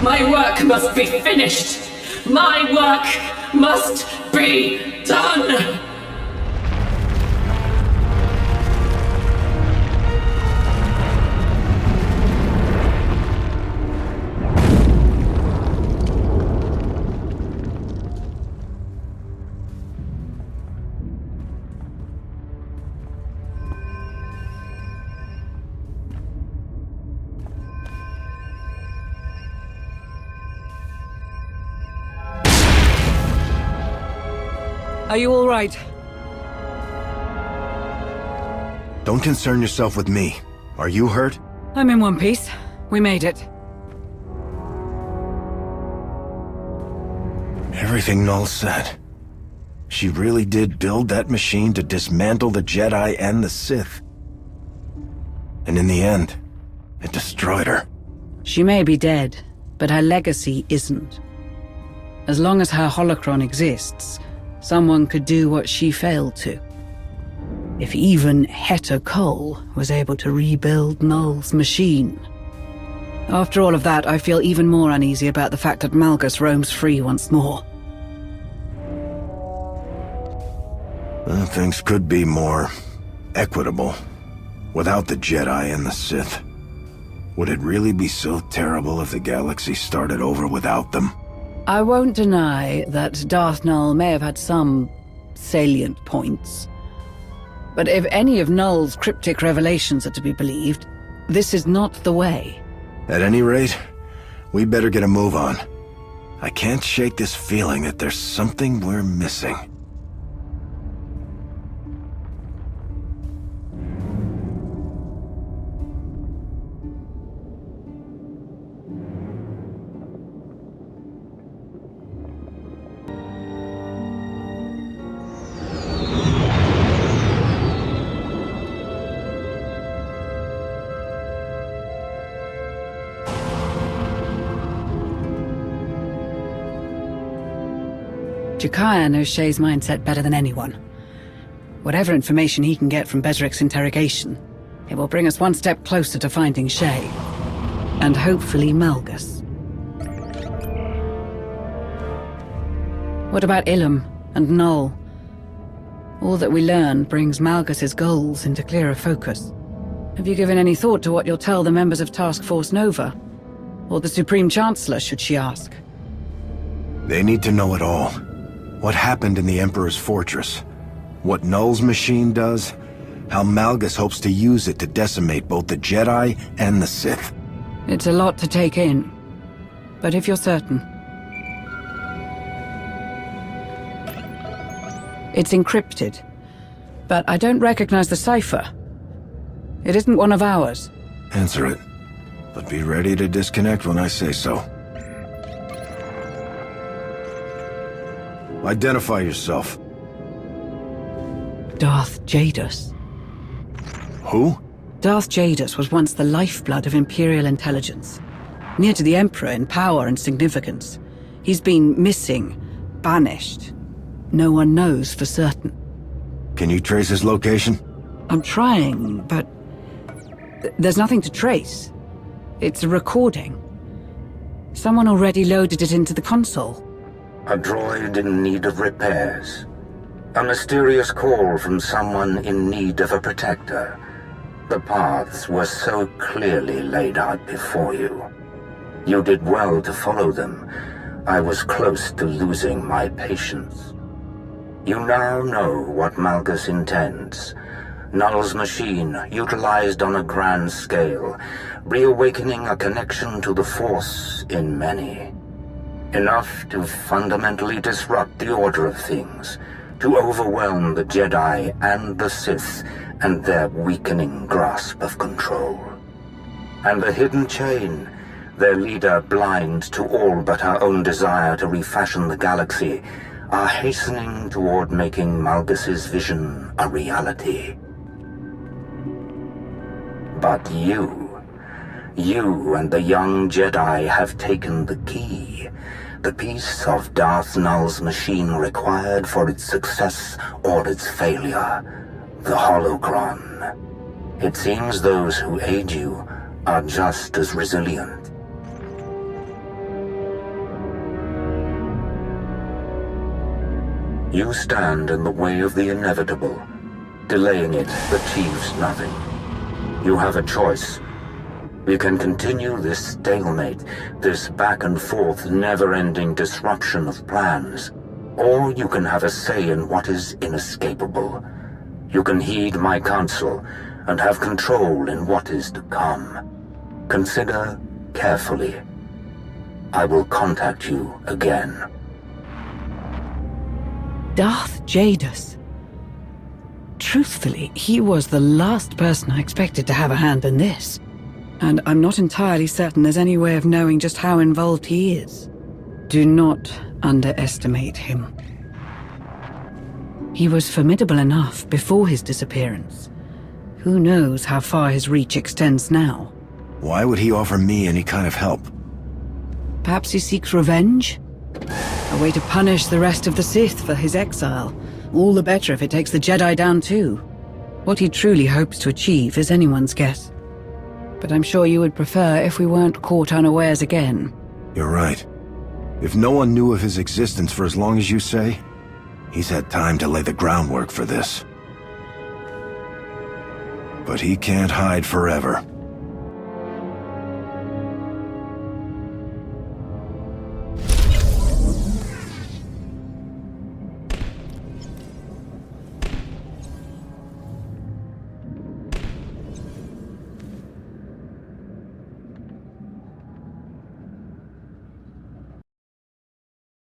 My work must be finished! My work must be done! Are you all right? Don't concern yourself with me. Are you hurt? I'm in one piece. We made it. Everything Nul said. She really did build that machine to dismantle the Jedi and the Sith. And in the end, it destroyed her. She may be dead, but her legacy isn't. As long as her holocron exists, someone could do what she failed to. If even Heta Cole was able to rebuild Nul's machine. After all of that, I feel even more uneasy about the fact that Malgus roams free once more. Well, things could be more equitable without the Jedi and the Sith. Would it really be so terrible if the galaxy started over without them? I won't deny that Darth Nul may have had some salient points. But if any of Nul's cryptic revelations are to be believed, this is not the way. At any rate, we better get a move on. I can't shake this feeling that there's something we're missing. Jakaya knows Shay's mindset better than anyone. Whatever information he can get from Besrik's interrogation, it will bring us one step closer to finding Shay. And hopefully Malgus. What about Ilum and Nul? All that we learn brings Malgus's goals into clearer focus. Have you given any thought to what you'll tell the members of Task Force Nova? Or the Supreme Chancellor, should she ask? They need to know it all. What happened in the Emperor's fortress? What Nul's machine does? How Malgus hopes to use it to decimate both the Jedi and the Sith. It's a lot to take in. But if you're certain... It's encrypted. But I don't recognize the cipher. It isn't one of ours. Answer it. But be ready to disconnect when I say so. Identify yourself. Darth Jadus. Who? Darth Jadus was once the lifeblood of Imperial intelligence. Near to the Emperor in power and significance. He's been missing, banished. No one knows for certain. Can you trace his location? I'm trying, but there's nothing to trace. It's a recording. Someone already loaded it into the console. A droid in need of repairs. A mysterious call from someone in need of a protector. The paths were so clearly laid out before you. You did well to follow them. I was close to losing my patience. You now know what Malgus intends. Nul's machine, utilized on a grand scale, reawakening a connection to the Force in many. Enough to fundamentally disrupt the order of things, to overwhelm the Jedi and the Sith and their weakening grasp of control. And the hidden chain, their leader blind to all but her own desire to refashion the galaxy, are hastening toward making Malgus's vision a reality. But you and the young Jedi have taken the key, the piece of Darth Nul's machine required for its success or its failure, the holocron. It seems those who aid you are just as resilient. You stand in the way of the inevitable. Delaying it achieves nothing. You have a choice. You can continue this stalemate, this back and forth, never-ending disruption of plans. Or you can have a say in what is inescapable. You can heed my counsel and have control in what is to come. Consider carefully. I will contact you again. Darth Jadus. Truthfully, he was the last person I expected to have a hand in this. And I'm not entirely certain there's any way of knowing just how involved he is. Do not underestimate him. He was formidable enough before his disappearance. Who knows how far his reach extends now? Why would he offer me any kind of help? Perhaps he seeks revenge? A way to punish the rest of the Sith for his exile. All the better if it takes the Jedi down too. What he truly hopes to achieve is anyone's guess. But I'm sure you would prefer if we weren't caught unawares again. You're right. If no one knew of his existence for as long as you say, he's had time to lay the groundwork for this. But he can't hide forever.